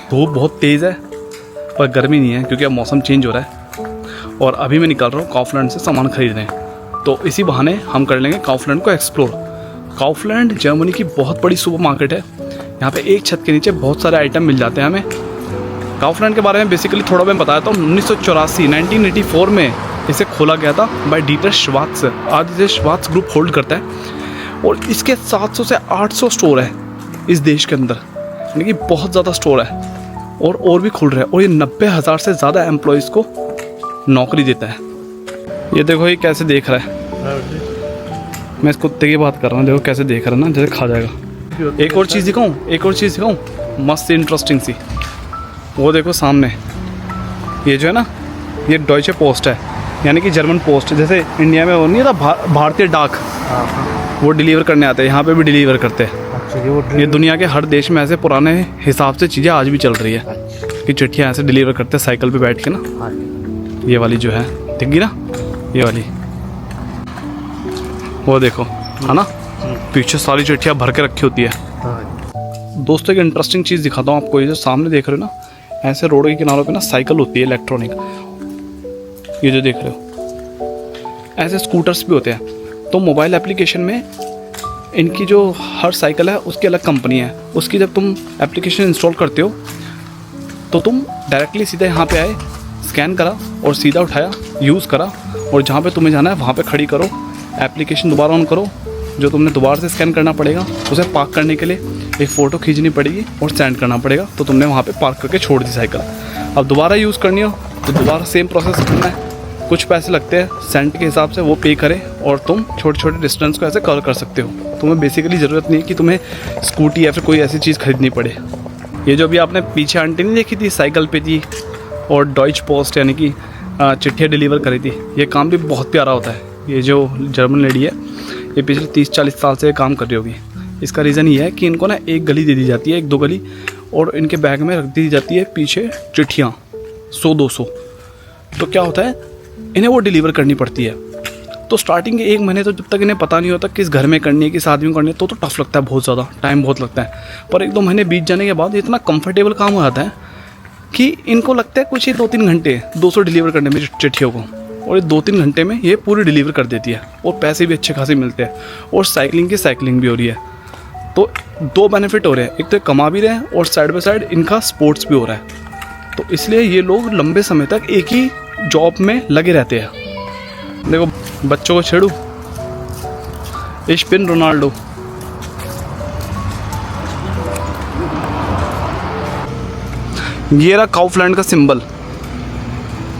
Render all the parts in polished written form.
धूप बहुत तेज़ है पर गर्मी नहीं है क्योंकि अब मौसम चेंज हो रहा है। और अभी मैं निकल रहा हूँ काउफलैंड से सामान खरीदने, तो इसी बहाने हम कर लेंगे काउफलैंड को एक्सप्लोर। काउफलैंड जर्मनी की बहुत बड़ी सुपर मार्केट है। यहाँ पे एक छत के नीचे बहुत सारे आइटम मिल जाते हैं हमें। काउफलैंड के बारे में बेसिकली थोड़ा मैं बताया था। 1984 में इसे खोला गया था बाय डीटर श्वार्ट्ज। आज इसे श्वार्ट्ज ग्रुप होल्ड करता है और इसके 700 से 800 स्टोर है इस देश के अंदर, यानी कि बहुत ज़्यादा स्टोर है और भी खुल रहे हैं। और ये 90,000 से ज़्यादा एम्प्लॉयज़ को नौकरी देता है। ये देखो ये कैसे देख रहा है, मैं इस कुत्ते की बात कर रहा हूँ, देखो कैसे देख रहा है ना, जैसे खा जाएगा। एक और चीज़ दिखाऊँ, मस्त इंटरेस्टिंग सी। वो देखो सामने ये जो है ना, ये डॉयचे पोस्ट है, यानी कि जर्मन पोस्ट। जैसे इंडिया में वो नहीं था भारतीय डाक, वो डिलीवर करने आते हैं, यहाँ पे भी डिलीवर करते हैं। ये दुनिया के हर देश में ऐसे पुराने हिसाब से चीज़ें आज भी चल रही है कि चिट्ठियाँ ऐसे डिलीवर करते हैं साइकिल पे बैठ के ना। ये वाली जो है दिख गई ना, ये वाली, वो देखो है ना, पीछे सारी चिट्ठियाँ भर के रखी होती है। दोस्तों एक इंटरेस्टिंग चीज़ दिखाता हूँ आपको। ये जो सामने देख रहे हो ना, ऐसे रोड के किनारों पे ना साइकिल होती है इलेक्ट्रॉनिक, ये जो देख रहे हो, ऐसे स्कूटर्स भी होते हैं। तो मोबाइल एप्लीकेशन में इनकी जो हर साइकिल है उसकी अलग कंपनी है, उसकी जब तुम एप्लीकेशन इंस्टॉल करते हो तो तुम डायरेक्टली सीधा यहाँ पे आए, स्कैन करा और सीधा उठाया, यूज़ करा, और जहाँ पे तुम्हें जाना है वहाँ पे खड़ी करो, एप्लीकेशन दोबारा ऑन करो। जो तुमने दोबारा से स्कैन करना पड़ेगा, उसे पार्क करने के लिए एक फ़ोटो खींचनी पड़ेगी और सेंड करना पड़ेगा, तो तुमने वहाँ पे पार्क करके छोड़ दी साइकिल। अब दोबारा यूज़ करनी हो तो दोबारा सेम प्रोसेस करना है। कुछ पैसे लगते हैं सेंट के हिसाब से, वो पे करें और तुम छोटे छोटे डिस्टेंस को ऐसे कवर कर सकते हो। तुम्हें बेसिकली ज़रूरत नहीं है कि तुम्हें स्कूटी या फिर कोई ऐसी चीज़ खरीदनी पड़े। ये जो भी आपने पीछे आंटी नहीं देखी थी, साइकिल पे थी और डॉयच पोस्ट यानी कि चिट्ठियाँ डिलीवर करी थी, ये काम भी बहुत प्यारा होता है। ये जो जर्मन लेडी है, ये पिछले 30-40 साल से काम कर रही होगी। इसका रीज़न ये है कि इनको ना एक गली दे दी जाती है, 1-2 गली, और इनके बैग में रख दी जाती है पीछे चिट्ठियाँ 100-200। तो क्या होता है, इन्हें वो डिलीवर करनी पड़ती है। तो स्टार्टिंग के 1 महीने तो जब तक इन्हें पता नहीं होता किस घर में करनी है, किस आदमी में करनी है, तो टफ लगता है, बहुत ज़्यादा टाइम बहुत लगता है। पर 1-2 महीने बीत जाने के बाद इतना कंफर्टेबल काम हो जाता है कि इनको लगता है कुछ ही 2-3 घंटे 200 डिलीवर करने में चिट्ठियों को, और ये 2-3 घंटे में ये पूरी डिलीवर कर देती है और पैसे भी अच्छे खासे मिलते हैं और साइकिलिंग की साइकिलिंग भी हो रही है। तो 2 बेनिफिट हो रहे हैं, एक तो कमा भी रहे हैं और साइड बाय साइड इनका स्पोर्ट्स भी हो रहा है। तो इसलिए ये लोग लंबे समय तक एक ही जॉब में लगे रहते हैं। देखो बच्चों को छेड़ू, इश्पिन रोनाल्डो। ये रहा काउफलैंड का सिंबल।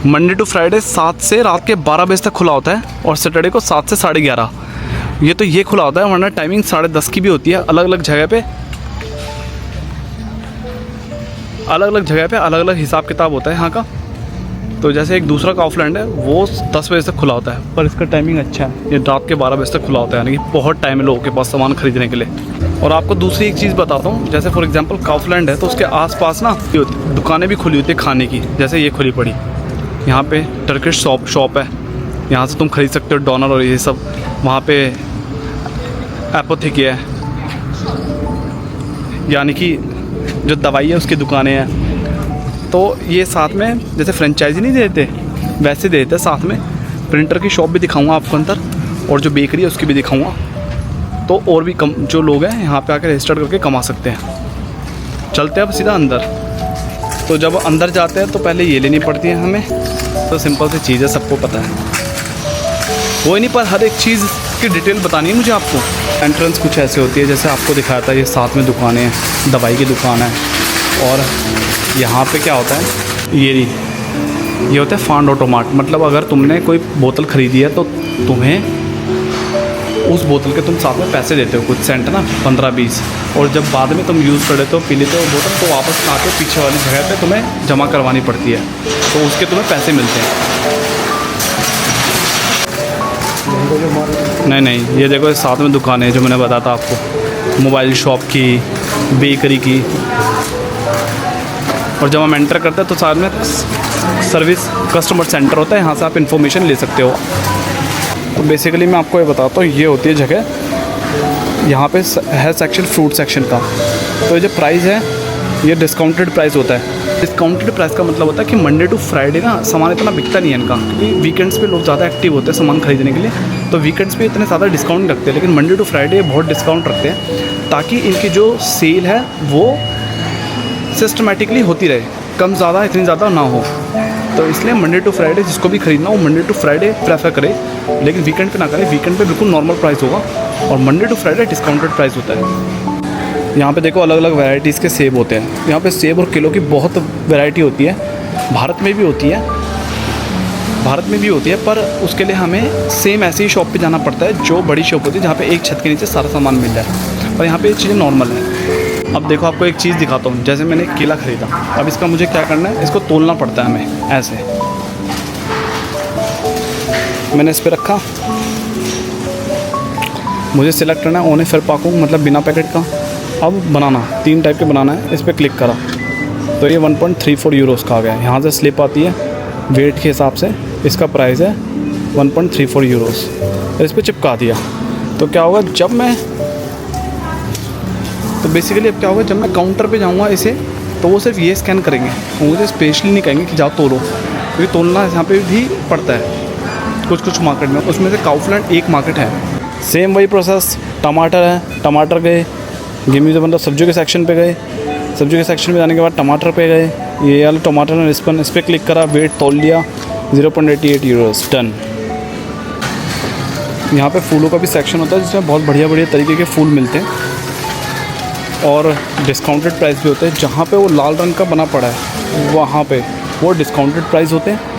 मंडे टू फ्राइडे 7 से रात के 12 बजे तक खुला होता है और सैटरडे को 7 से 11:30। ये खुला होता है, वरना टाइमिंग 10:30 की भी होती है। अलग अलग जगह पे अलग अलग हिसाब किताब होता है यहाँ का। तो जैसे एक दूसरा काउफलैंड है वो 10 बजे तक खुला होता है, पर इसका टाइमिंग अच्छा है, ये रात के 12 बजे तक खुला होता है, यानी कि बहुत टाइम है लोगों के पास सामान खरीदने के लिए। और आपको दूसरी एक चीज़ बताता हूँ, जैसे फॉर एग्जांपल काउफलैंड है तो उसके आसपास ना दुकानें भी खुली होती है खाने की। जैसे ये खुली पड़ी, यहाँ पे टर्किश शॉप है, यहाँ से तुम खरीद सकते हो डोनर और ये सब। वहाँ पे एपोथेकिया है, यानी कि जो दवाई है उसकी दुकानें हैं। तो ये साथ में जैसे फ्रेंचाइजी नहीं देते वैसे दे देते हैं साथ में। प्रिंटर की शॉप भी दिखाऊंगा आपको अंदर, और जो बेकरी है उसकी भी दिखाऊंगा। तो और भी कम जो लोग हैं यहाँ पे आकर रजिस्टर करके कमा सकते हैं। चलते हैं अब सीधा अंदर। तो जब अंदर जाते हैं तो पहले ये लेनी पड़ती है हमें। तो सिंपल सी चीज़ है, सबको पता है, कोई नहीं, पर हर एक चीज़ की डिटेल बतानी है मुझे आपको। एंट्रेंस कुछ ऐसे होती है जैसे आपको दिखाया था, ये साथ में दुकानें हैं, दवाई की दुकान है। और यहाँ पे क्या होता है, ये होता है फंड ऑटोमाट। मतलब अगर तुमने कोई बोतल ख़रीदी है तो तुम्हें उस बोतल के तुम साथ में पैसे देते हो, कुछ सेंट ना 15-20, और जब बाद में तुम यूज़ कर लेते हो, पी लेते हो बोतल, तो वापस आके पीछे वाली जगह पे तुम्हें जमा करवानी पड़ती है, तो उसके तुम्हें पैसे मिलते हैं। नहीं, ये देखो साथ में दुकानें जो मैंने बताया था आपको, मोबाइल शॉप की, बेकरी की। और जब हम एंटर करते हैं तो साथ में सर्विस कस्टमर सेंटर होता है, यहाँ से आप इन्फॉर्मेशन ले सकते हो। तो बेसिकली मैं आपको ये बताता हूँ, ये होती है जगह, यहाँ पे है सेक्शन फ्रूट सेक्शन का। तो ये जो प्राइस है ये डिस्काउंटेड प्राइस होता है। डिस्काउंटेड प्राइस का मतलब होता है कि मंडे टू फ्राइडे ना सामान इतना बिकता नहीं है इनका, क्योंकि वीकेंड्स पे लोग ज़्यादा एक्टिव होते हैं सामान खरीदने के लिए, तो वीकेंड्स पे इतने ज़्यादा डिस्काउंट नहीं रखते, लेकिन मंडे टू फ्राइडे बहुत डिस्काउंट रखते हैं ताकि इनकी जो सेल है वो सिस्टमेटिकली होती रहे, कम ज़्यादा इतनी ज़्यादा ना हो। तो इसलिए मंडे टू फ्राइडे जिसको भी खरीदना हो मंडे टू फ्राइडे प्रेफर करे, लेकिन वीकेंड पे ना करें। वीकेंड पे बिल्कुल नॉर्मल प्राइस होगा और Monday to Friday discounted price होता है। यहाँ पे देखो अलग अलग वैरायटीज़ के सेब होते हैं। यहाँ पे सेब और किलो की बहुत वैरायटी होती है, भारत में भी होती है, पर उसके लिए हमें सेम ऐसे ही शॉप पे जाना पड़ता है जो बड़ी शॉप होती है, जहाँ पे एक छत के नीचे सारा सामान मिल रहा है, और यहाँ पे ये चीज़ें नॉर्मल है। अब देखो आपको एक चीज़ दिखाता हूँ, जैसे मैंने एक केला ख़रीदा, अब इसका मुझे क्या करना है, इसको तोलना पड़ता है हमें। ऐसे मैंने इस पर रखा, मुझे सिलेक्ट करना है ओने फिर पाकू, मतलब बिना पैकेट का। अब बनाना 3 टाइप के बनाना है, इस पर क्लिक करा तो ये 1.34 यूरोस का आ गया। यहाँ से स्लिप आती है वेट के हिसाब से, इसका प्राइस है 1.34 यूरोस। इस पर चिपका दिया तो क्या होगा, जब मैं तो बेसिकली अब क्या होगा, जब मैं काउंटर पे जाऊँगा इसे, तो वो सिर्फ ये स्कैन करेंगे, मुझे स्पेशली नहीं कहेंगे कि जाओ तोलो, क्योंकि तोलना यहाँ पे भी पड़ता है कुछ मार्केट में, उसमें से काउफलैंड एक मार्केट है। सेम वही प्रोसेस, टमाटर है, टमाटर गए गेमी से, मतलब सब्जियों के सेक्शन पे गए, सब्जियों के सेक्शन में जाने के बाद टमाटर पे गए, ये वाले टमाटर ने इस पर क्लिक करा, वेट तोल लिया 0.88 यूरोस, डन। यहाँ पे फूलों का भी सेक्शन होता है जिसमें बहुत बढ़िया बढ़िया तरीके के फूल मिलते हैं और डिस्काउंटेड प्राइस भी होते हैं। जहाँ पे वो लाल रंग का बना पड़ा है वहाँ पे वो डिस्काउंटेड प्राइस होते हैं।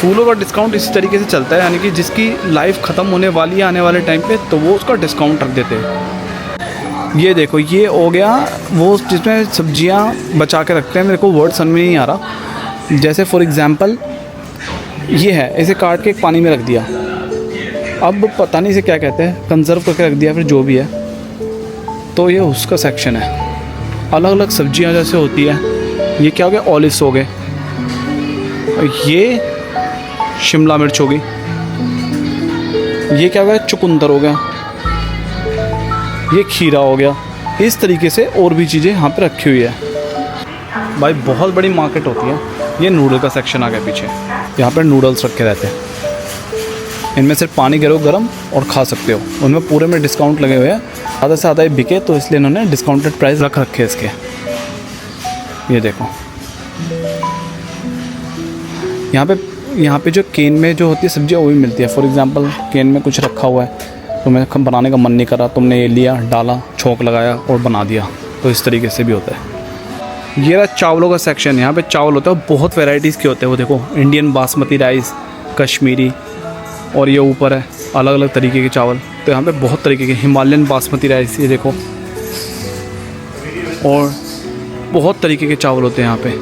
फूलों का डिस्काउंट इसी तरीके से चलता है, यानी कि जिसकी लाइफ ख़त्म होने वाली है आने वाले टाइम पे, तो वो उसका डिस्काउंट रख देते हैं। ये देखो ये हो गया वो जिसमें सब्जियां बचा के रखते हैं, मेरे को वर्ड समझ में नहीं आ रहा। जैसे फॉर एग्ज़ाम्पल ये है, इसे काट के एक पानी में रख दिया, अब पता नहीं इसे क्या कहते हैं, कंजर्व करके रख दिया, फिर जो भी है, तो ये उसका सेक्शन है। अलग अलग सब्जियाँ जैसे होती है, ये क्या हो गया, ऑलिव्स हो गए, ये शिमला मिर्च होगी, ये क्या हो गया, चुकंदर हो गया, ये खीरा हो गया। इस तरीके से और भी चीज़ें यहाँ पे रखी हुई है। भाई बहुत बड़ी मार्केट होती है। ये नूडल का सेक्शन आ गया पीछे, यहाँ पर नूडल्स रखे रहते हैं, इनमें सिर्फ पानी करो गर्म और खा सकते हो। उनमें पूरे में डिस्काउंट लगे हुए हैं, ज़्यादा से ज़्यादा ही बिके, तो इसलिए इन्होंने डिस्काउंटेड प्राइस रख रखे इसके। ये देखो यहाँ पे जो केन में जो होती है सब्जियाँ वो भी मिलती है। फॉर एग्जांपल केन में कुछ रखा हुआ है, तो मैं बनाने का मन नहीं करा, तुमने ये लिया, डाला, छोंक लगाया और बना दिया, तो इस तरीके से भी होता है। ये रहा चावलों का सेक्शन, यहाँ पे चावल होता है, बहुत वैरायटीज़ के होते हैं। वो देखो इंडियन बासमती राइस, कश्मीरी, और ये ऊपर है अलग अलग तरीके के चावल। तो यहाँ पे बहुत तरीके के हिमालयन बासमती राइस, ये देखो, और बहुत तरीके के चावल होते हैं यहाँ पे।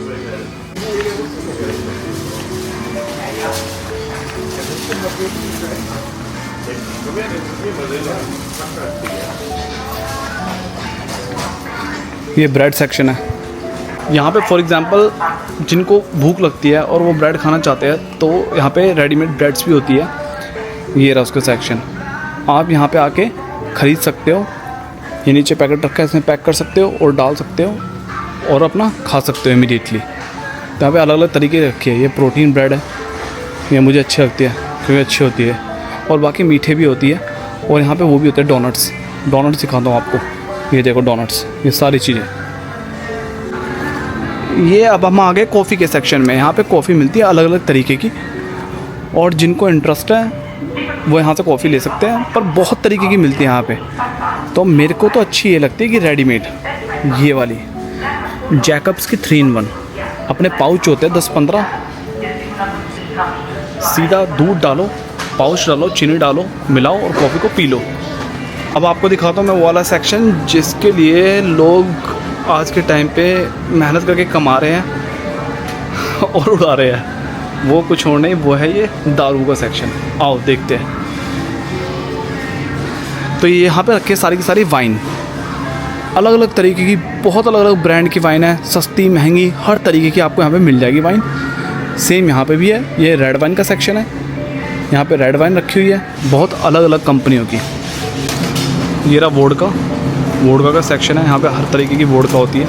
ये ब्रेड सेक्शन है। यहाँ पे फॉर एग्ज़ाम्पल जिनको भूख लगती है और वो ब्रेड खाना चाहते हैं, तो यहाँ पे रेडीमेड ब्रेड्स भी होती है। ये रहा उसका सेक्शन, आप यहाँ पे आके ख़रीद सकते हो। ये नीचे पैकेट रखा है, इसमें पैक कर सकते हो और डाल सकते हो और अपना खा सकते हो इमीडिएटली। तो यहाँ पे अलग अलग तरीके रखे हैं। ये प्रोटीन ब्रेड है, ये मुझे अच्छी लगती है क्योंकि अच्छी होती है, और बाकी मीठे भी होती है। और यहाँ पे वो भी होते हैं डोनट्स, डोनट्स सिखाता हूँ आपको। ये देखो डोनट्स, ये सारी चीज़ें। ये अब हम आ गए कॉफ़ी के सेक्शन में। यहाँ पे कॉफ़ी मिलती है अलग अलग तरीके की, और जिनको इंटरेस्ट है वो यहाँ से कॉफ़ी ले सकते हैं, पर बहुत तरीके की मिलती है यहाँ पे। तो मेरे को तो अच्छी ये लगती है कि रेडीमेड, ये वाली जैकब्स की 3-in-1 अपने पाउच होते हैं 10-15, सीधा दूध डालो, पाउच डालो, चीनी डालो, मिलाओ और कॉफ़ी को पी लो। अब आपको दिखाता हूँ मैं वो वाला सेक्शन जिसके लिए लोग आज के टाइम पे मेहनत करके कमा रहे हैं और उड़ा रहे हैं। वो कुछ और नहीं, वो है ये दारू का सेक्शन। आओ देखते हैं। तो ये यहाँ पे रखे सारी की सारी वाइन, अलग अलग तरीके की, बहुत अलग अलग ब्रांड की वाइन है, सस्ती महंगी हर तरीके की आपको यहाँ पे मिल जाएगी वाइन। सेम यहाँ पे भी है। ये रेड वाइन का सेक्शन है, यहाँ पे रेड वाइन रखी हुई है बहुत अलग अलग कंपनियों की। ये रहा वोडका का सेक्शन है, यहाँ पे हर तरीके की वोडका होती है।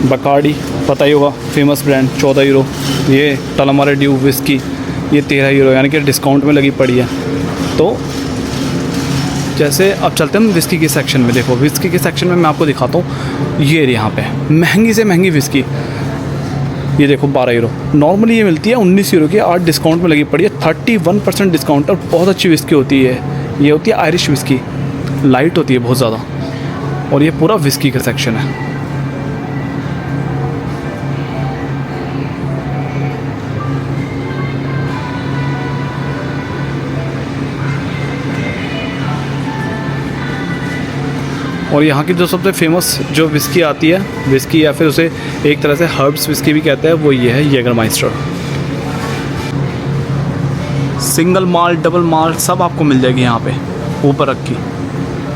बकार्डी पता ही होगा, फेमस ब्रांड, 14 यूरो। ये टलमारे ड्यू विस्की, ये 13 यूरो, यानी कि डिस्काउंट में लगी पड़ी है। तो जैसे अब चलते हैं हम विस्की के सेक्शन में। देखो विस्की के सेक्शन में मैं आपको दिखाता हूँ। ये यहाँ पे महंगी से महंगी विस्की, ये देखो 12 यूरो। नॉर्मली ये मिलती है 19 यूरो की, 8 डिस्काउंट में लगी पड़ी है। 31% डिस्काउंट, और बहुत अच्छी विस्की होती है। ये होती है आयरिश विस्की, लाइट होती है बहुत ज़्यादा। और ये पूरा विस्की का सेक्शन है। और यहाँ की जो सबसे फेमस जो विस्की आती है, विस्की या फिर उसे एक तरह से हर्ब्स विस्की भी कहते हैं, वो ये है येगरमाइस्टर। सिंगल माल्ट, डबल माल्ट सब आपको मिल जाएगी यहाँ पे ऊपर रखी।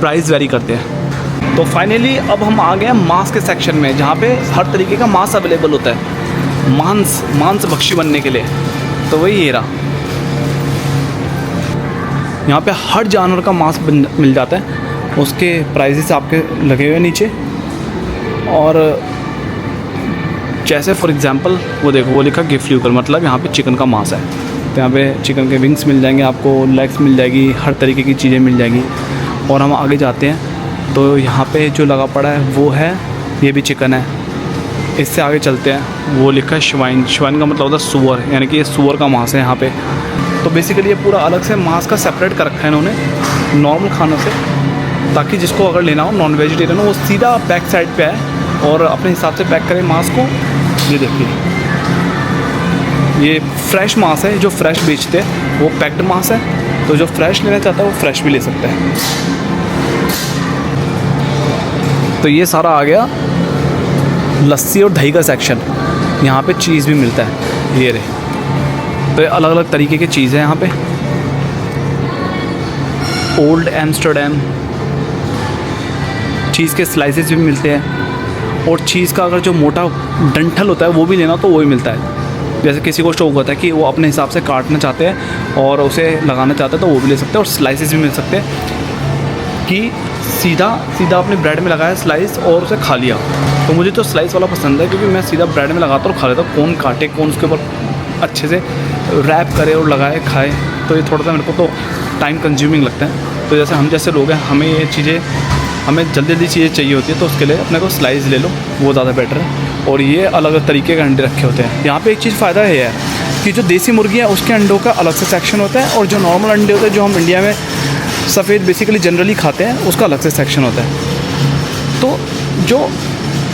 प्राइस वेरी करते हैं। तो फाइनली अब हम आ गए हैं मांस के सेक्शन में, जहाँ पे हर तरीके का मांस अवेलेबल होता है, मांस भक्षी बनने के लिए। तो वही ये रहा, यहाँ पे हर जानवर का मांस मिल जाता है। उसके प्राइसेस आपके लगे हुए नीचे। और जैसे फॉर एग्जांपल वो देखो, वो लिखा गिफ्ट ल्यूकर, मतलब यहाँ पे चिकन का मांस है। तो यहाँ पे चिकन के विंग्स मिल जाएंगे आपको, लेग्स मिल जाएगी, हर तरीके की चीज़ें मिल जाएगी। और हम आगे जाते हैं तो यहाँ पे जो लगा पड़ा है वो है, ये भी चिकन है। इससे आगे चलते हैं, वो लिखा है श्वाइन। श्वाइन का मतलब होता है सूअर, यानी कि ये सूअर का मांस है यहाँ पे। तो बेसिकली ये पूरा अलग से मांस का सेपरेट कर रखा है इन्होंने नॉर्मल खानों से, ताकि जिसको अगर लेना हो नॉन वेजिटेरियन हो, वो सीधा बैक साइड पे आए और अपने हिसाब से पैक करें मांस को। ये देखिए, ये फ्रेश मांस है, जो फ्रेश बेचते हैं वो पैक्ड मांस है। तो जो फ्रेश लेना चाहता है वो फ्रेश भी ले सकता है। तो ये सारा आ गया लस्सी और दही का सेक्शन। यहाँ पे चीज़ भी मिलता है, ये रहे। तो ये अलग अलग तरीके की चीज़ है यहाँ पे। ओल्ड एम्स्टर्डम चीज़ के स्लाइसेस भी मिलते हैं। और चीज़ का अगर जो मोटा डंठल होता है वो भी लेना तो वो भी मिलता है। जैसे किसी को शौक होता है कि वो अपने हिसाब से काटना चाहते हैं और उसे लगाना चाहते हैं तो वो भी ले सकते हैं। और स्लाइसेस भी मिल सकते हैं कि सीधा अपने ब्रेड में लगाया स्लाइस और उसे खा लिया। तो मुझे तो स्लाइस वाला पसंद है, क्योंकि मैं सीधा ब्रेड में लगाता और खा लेता हूँ। कौन काटे, कौन उसके ऊपर अच्छे से रैप करे और लगाए खाए, तो ये थोड़ा सा मेरे को तो टाइम कंज्यूमिंग लगता है। तो जैसे हम जैसे लोग हैं, हमें जल्दी चीज़ें चाहिए होती है, तो उसके लिए अपने को स्लाइस ले लो, वो ज़्यादा बेटर है। और ये अलग अलग तरीके के अंडे रखे होते हैं। यहाँ पे एक चीज़ फ़ायदा है कि जो देसी मुर्गी है उसके अंडों का अलग से सेक्शन होता है, और जो नॉर्मल अंडे होते हैं जो हम इंडिया में सफ़ेद बेसिकली जनरली खाते हैं उसका अलग से सेक्शन होता है। तो जो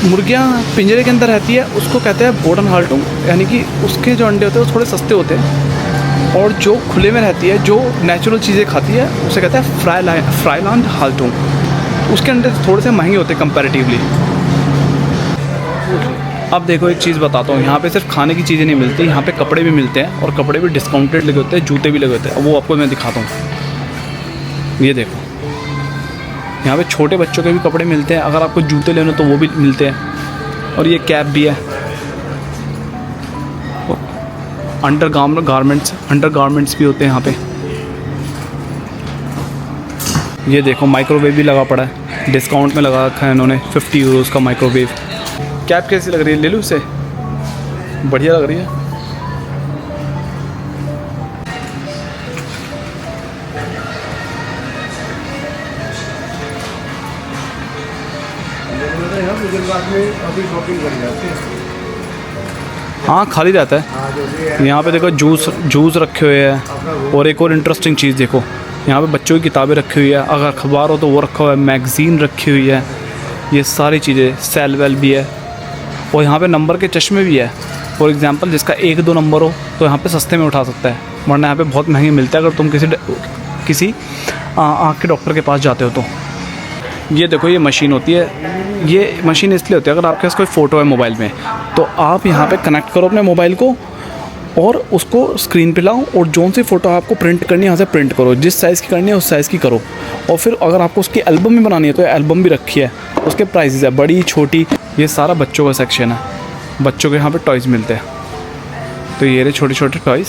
मुर्गियाँ पिंजरे के अंदर रहती है उसको कहते हैं बोडन हाल्टुंग, यानी कि उसके जो अंडे होते हैं वो थोड़े सस्ते होते हैं। और जो खुले में रहती है, जो नेचुरल चीज़ें खाती है, उसे कहते हैं फ्राइलैंड हाल्टुंग। उसके अंडे थोड़े से महंगे होते हैं कंपैरेटिवली। अब देखो एक चीज़ बताता हूँ, यहाँ पे सिर्फ खाने की चीज़ें नहीं मिलती, यहाँ पे कपड़े भी मिलते हैं, और कपड़े भी डिस्काउंटेड लगे होते हैं, जूते भी लगे होते हैं। अब वो आपको मैं दिखाता हूँ। ये देखो, यहाँ पे छोटे बच्चों के भी कपड़े मिलते हैं, अगर आपको जूते लेने तो वो भी मिलते हैं। और ये कैप भी है। अंडर गारमेंट्स भी होते हैं यहाँ पे। ये देखो माइक्रोवेव भी लगा पड़ा है, डिस्काउंट में लगा रखा है इन्होंने, 50 यूरोज़ का माइक्रोवेव। कैप कैसी लग रही है, ले लूँ इसे? बढ़िया लग रही है। हाँ खाली रहता है। यहाँ पे देखो जूस रखे हुए हैं। और एक और इंटरेस्टिंग चीज़ देखो, यहाँ पे बच्चों की किताबें रखी हुई है, अगर अखबार हो तो वो रखा हुआ है, मैगज़ीन रखी हुई है, ये सारी चीज़ें, सेल वेल भी है। और यहाँ पे नंबर के चश्मे भी है। फॉर एग्जांपल जिसका 1-2 नंबर हो तो यहाँ पे सस्ते में उठा सकता है, वरना यहाँ पे बहुत महंगे मिलते हैं अगर तुम किसी आँख के डॉक्टर के पास जाते हो तो। ये देखो ये मशीन होती है, ये मशीन इसलिए होती है अगर आपके पास कोई फ़ोटो है मोबाइल में, तो आप यहाँ पे कनेक्ट करो अपने मोबाइल को और उसको स्क्रीन पे लाओ, और जोन सी फ़ोटो आपको प्रिंट करनी है यहाँ से प्रिंट करो, जिस साइज़ की करनी है उस साइज़ की करो। और फिर अगर आपको उसकी एल्बम भी बनानी है तो एल्बम भी रखी है, उसके प्राइसेस है बड़ी छोटी। ये सारा बच्चों का सेक्शन है, बच्चों के यहाँ पे टॉयज़ मिलते हैं। तो ये रहे छोटे छोटे टॉयज़,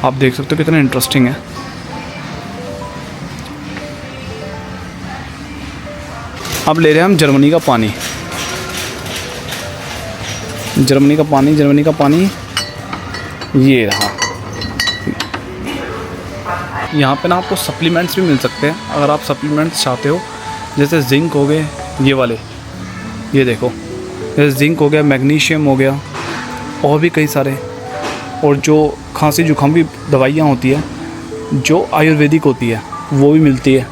आप देख सकते हो कितना इंटरेस्टिंग है। अब ले रहे हैं हम जर्मनी का पानी। जर्मनी का पानी ये रहा। यहाँ पे ना आपको सप्लीमेंट्स भी मिल सकते हैं अगर आप सप्लीमेंट्स चाहते हो, जैसे जिंक हो गए ये वाले, ये देखो, जैसे जिंक हो गया, मैग्नीशियम हो गया, और भी कई सारे, और जो खांसी जुकाम की दवाइयाँ होती है जो आयुर्वेदिक होती है वो भी मिलती है।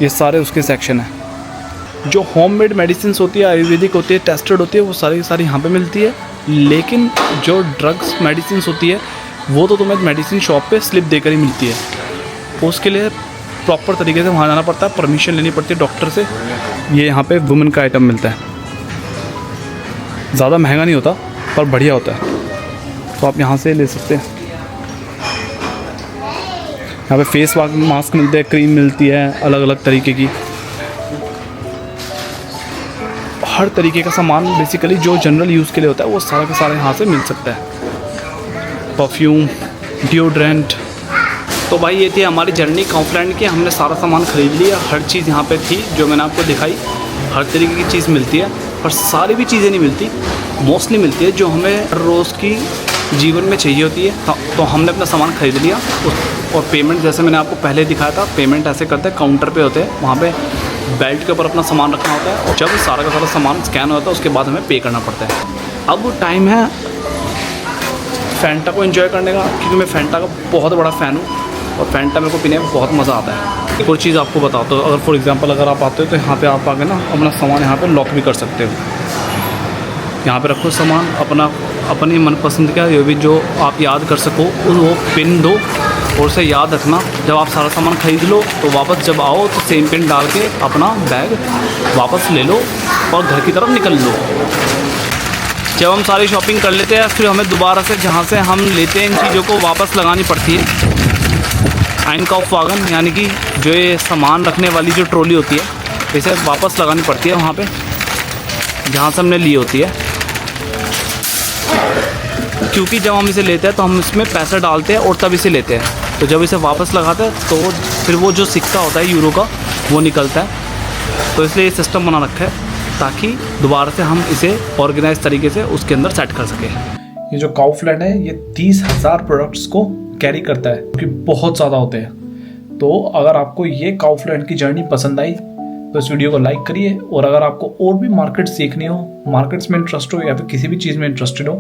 ये सारे उसके सेक्शन है। जो होममेड मेडिसिन होती है, आयुर्वेदिक होती है, टेस्टेड होती है, वो सारी की सारी यहाँ पे मिलती है। लेकिन जो ड्रग्स मेडिसिन होती है वो तो तुम्हें मेडिसिन शॉप पे स्लिप देकर ही मिलती है। उसके लिए प्रॉपर तरीके से वहाँ जाना पड़ता है, परमिशन लेनी पड़ती है डॉक्टर से। ये यहाँ पे वुमेन का आइटम मिलता है, ज़्यादा महंगा नहीं होता पर बढ़िया होता है, तो आप यहाँ से ले सकते हैं। यहाँ पे फेस मास्क मिलते हैं, क्रीम मिलती है अलग अलग तरीके की, हर तरीके का सामान बेसिकली जो जनरल यूज़ के लिए होता है वो सारा का सारा यहाँ से मिल सकता है। Perfume, deodorant. तो भाई ये थी हमारी जर्नी काउफलैंड की। हमने सारा सामान ख़रीद लिया, हर चीज़ यहाँ पे थी जो मैंने आपको दिखाई। हर तरीके की चीज़ मिलती है, पर सारी भी चीज़ें नहीं मिलती, मोस्टली मिलती है जो हमें रोज़ की जीवन में चाहिए होती है। तो हमने अपना सामान ख़रीद लिया। और पेमेंट जैसे मैंने आपको पहले दिखाया था, पेमेंट ऐसे करते हैं, काउंटर पे होते हैं, वहाँ पे बेल्ट के ऊपर अपना सामान रखना होता है, और जब सारा का सारा सामान स्कैन होता है उसके बाद हमें पे करना पड़ता है। अब टाइम है फैंटा को एंजॉय करने का, क्योंकि मैं फैंटा का बहुत बड़ा फ़ैन हूँ और फैंटा मेरे को पीने में बहुत मज़ा आता है। एक और चीज़ आपको बताता हूँ, अगर फॉर एग्जांपल अगर आप आते हो तो यहाँ पे आप आके ना अपना सामान यहाँ पे लॉक भी कर सकते हो। यहाँ पे रखो सामान अपना, अपनी मनपसंद का ये भी जो आप याद कर सको वो पिन दो, और उसे याद रखना जब आप सारा सामान ख़रीद लो तो वापस जब आओ तो सेम पिन डाल के अपना बैग वापस ले लो और घर की तरफ निकल लो। जब हम सारी शॉपिंग कर लेते हैं फिर हमें दोबारा से जहाँ से हम लेते हैं इन चीज़ों को वापस लगानी पड़ती है Einkaufswagen, यानी कि जो ये सामान रखने वाली जो ट्रॉली होती है इसे वापस लगानी पड़ती है वहाँ पे जहाँ से हमने ली होती है। क्योंकि जब हम इसे लेते हैं तो हम इसमें पैसा डालते हैं और तब इसे लेते हैं, तो जब इसे वापस लगाते हैं तो फिर वो जो सिक्का होता है यूरो का वो निकलता है। तो इसलिए ये सिस्टम बना रखा है ताकि दोबारा से हम इसे ऑर्गेनाइज तरीके से उसके अंदर सेट कर सकें। ये जो काउफलैंड है ये 30,000 प्रोडक्ट्स को कैरी करता है, क्योंकि बहुत ज़्यादा होते हैं। तो अगर आपको ये काउफलैंड की जर्नी पसंद आई तो इस वीडियो को लाइक करिए, और अगर आपको और भी मार्केट्स सीखनी हो, मार्केट्स में इंटरेस्ट हो या फिर किसी भी चीज़ में इंटरेस्टेड हो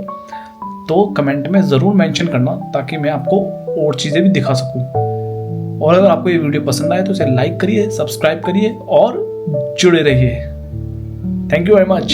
तो कमेंट में ज़रूर मेंशन करना ताकि मैं आपको और चीज़ें भी दिखा सकूं। और अगर आपको ये वीडियो पसंद आए तो इसे लाइक करिए, सब्सक्राइब करिए और जुड़े रहिए। Thank you very much.